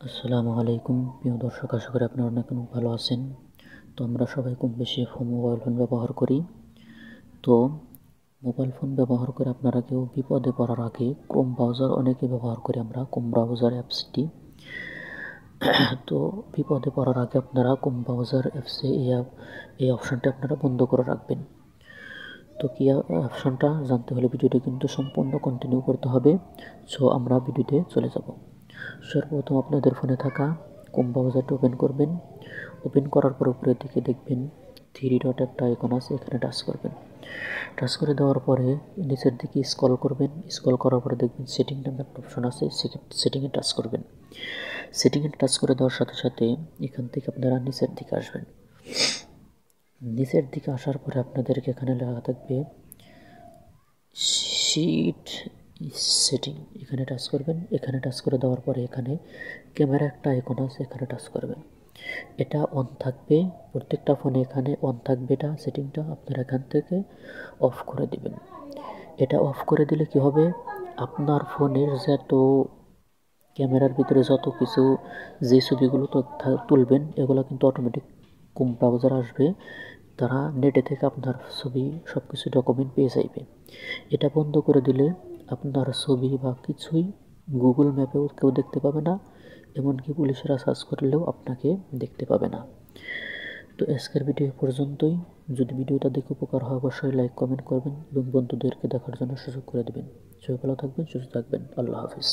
আসসালামু আলাইকুম প্রিয় দর্শক, আশা করি আপনারা অনেক ভালো আছেন। তো আমরা সবাই কম বেশি মোবাইল ফোন ব্যবহার করি। তো মোবাইল ফোন ব্যবহার করে আপনারা কেউ বিপদে পড়ার আগে ক্রোম ব্রাউজার অনেকে ব্যবহার করি আমরা ক্রোম ব্রাউজার অ্যাপসটি। তো বিপদে পড়ার আগে আপনারা ক্রোম ব্রাউজার অ্যাপসে এই অপশানটা আপনারা বন্ধ করে রাখবেন। তো কি অপশানটা জানতে হলে ভিডিওটি কিন্তু সম্পূর্ণ কন্টিনিউ করতে হবে। সো আমরা ভিডিওতে চলে যাব। সর্বপ্রথম আপনাদের ফোনে থাকা ক্রোম ব্রাউজারটা ওপেন করবেন। ওপেন করার পর উপরের দিকে দেখবেন 3 ডট একটা আইকন আছে, এখানে টাচ করবেন। টাচ করে দেওয়ার পরে নিচের দিকে স্ক্রল করবেন। স্ক্রল করার পরে দেখবেন সেটিং নামে একটা অপশন আছে, সেটিংয়ে টাচ করবেন। সেটিংয়ে টাচ করে দেওয়ার সাথে সাথে এখান থেকে আপনারা নিচের দিকে আসবেন। নিচের দিকে আসার পরে আপনাদেরকে এখানে লেখা থাকবে শিট সেটিং, এখানে টাচ করবেন। এখানে টাচ করে দেওয়ার পরে এখানে ক্যামেরা একটা আইকন আছে, এখানে টাচ করবেন। এটা অন থাকবে, প্রত্যেকটা ফোনে এখানে অন থাকবে। এটা সেটিংটা আপনারা এখান থেকে অফ করে দিবেন। এটা অফ করে দিলে কি হবে, আপনার ফোনের যত ক্যামেরার ভিতরে যত কিছু যে ছবিগুলো তুলবেন এগুলো কিন্তু অটোমেটিক ক্রোম ব্রাউজার আসবে, তারা নেটে থেকে আপনার ছবি সব কিছু ডকুমেন্ট পেয়ে যাইবে। এটা বন্ধ করে দিলে আপনার ছবি বা কিছুই গুগল ম্যাপেও কেউ দেখতে পাবে না, এমনকি পুলিশেরা সার্চ করলেও আপনাকে দেখতে পাবে না। তো আজকের ভিডিও পর্যন্তই। যদি ভিডিওটা দেখে উপকার হয় অবশ্যই লাইক কমেন্ট করবেন এবং বন্ধুদেরকে দেখার জন্য সুযোগ করে দেবেন। সবাই ভালো থাকবেন, সুস্থ থাকবেন। আল্লাহ হাফিজ।